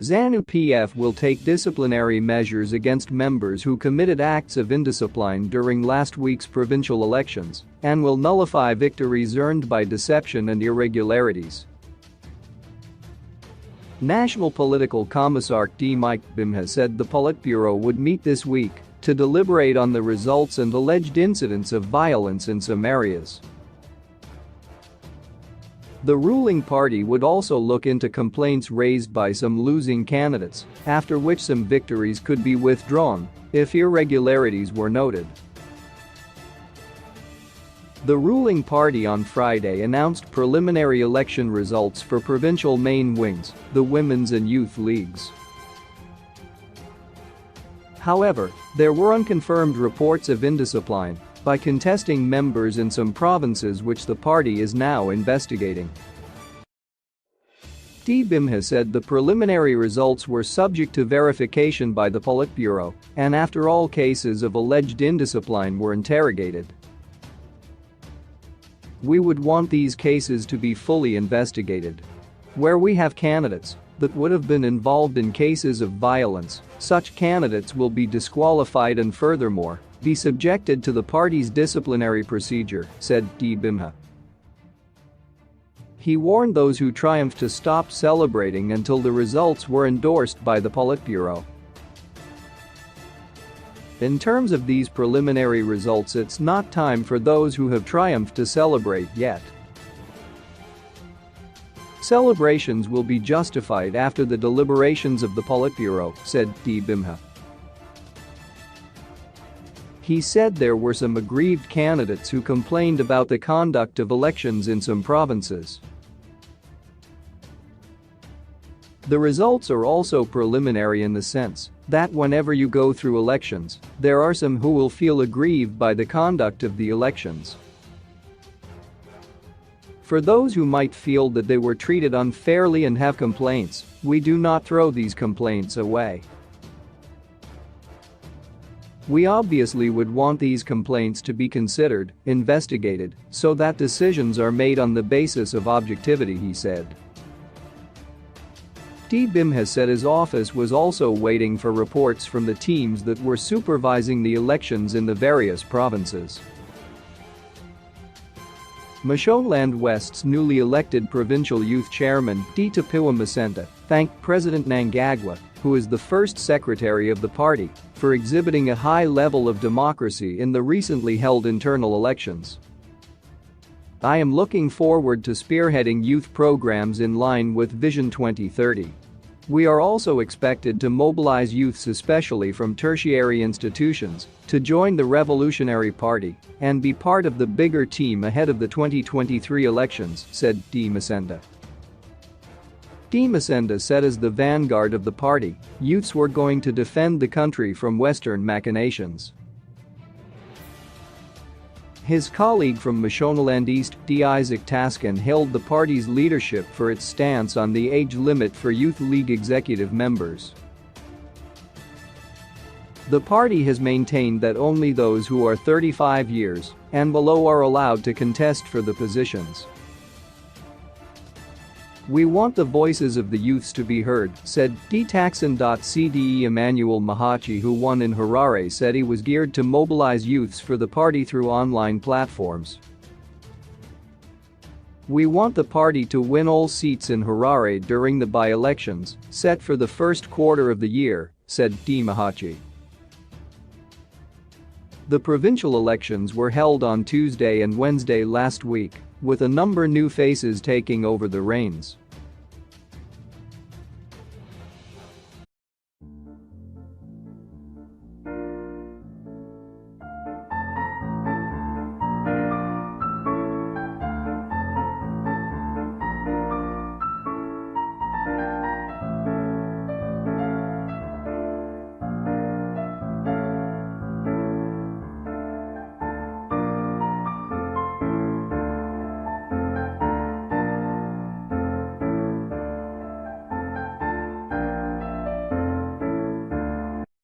Zanu PF will take disciplinary measures against members who committed acts of indiscipline during last week's provincial elections and will nullify victories earned by deception and irregularities. National Political Commissar Mike Bimha said the Politburo would meet this week to deliberate on the results and alleged incidents of violence in some areas. The ruling party would also look into complaints raised by some losing candidates, after which some victories could be withdrawn if irregularities were noted. The ruling party on Friday announced preliminary election results for provincial main wings, the women's and youth leagues. However, there were unconfirmed reports of indiscipline by contesting members in some provinces, which the party is now investigating. Bimha said the preliminary results were subject to verification by the Politburo, and after all cases of alleged indiscipline were interrogated. We would want these cases to be fully investigated. Where we have candidates that would have been involved in cases of violence, such candidates will be disqualified and furthermore be subjected to the party's disciplinary procedure, said Bimha. He warned those who triumphed to stop celebrating until the results were endorsed by the Politburo. In terms of these preliminary results, it's not time for those who have triumphed to celebrate yet. Celebrations will be justified after the deliberations of the Politburo, said Bimha. He said there were some aggrieved candidates who complained about the conduct of elections in some provinces. The results are also preliminary in the sense that whenever you go through elections, there are some who will feel aggrieved by the conduct of the elections. For those who might feel that they were treated unfairly and have complaints, we do not throw these complaints away. We obviously would want these complaints to be considered, investigated, so that decisions are made on the basis of objectivity, he said. Bimha said his office was also waiting for reports from the teams that were supervising the elections in the various provinces. Mashonaland West's newly elected provincial youth chairman, Tapiwa Masenta, thanked President Nangagwa, who is the first secretary of the party, for exhibiting a high level of democracy in the recently held internal elections. I am looking forward to spearheading youth programs in line with Vision 2030. We are also expected to mobilize youths, especially from tertiary institutions, to join the Revolutionary Party and be part of the bigger team ahead of the 2023 elections, said Masenta. Masenta said as the vanguard of the party, youths were going to defend the country from Western machinations. His colleague from Mashonaland East, Isaac Taskin, hailed the party's leadership for its stance on the age limit for Youth League executive members. The party has maintained that only those who are 35 years and below are allowed to contest for the positions. We want the voices of the youths to be heard, said Taxon.cde. Emmanuel Mahachi, who won in Harare, said he was geared to mobilize youths for the party through online platforms. We want the party to win all seats in Harare during the by-elections, set for the first quarter of the year, said Mahachi. The provincial elections were held on Tuesday and Wednesday last week, with a number new faces taking over the reins.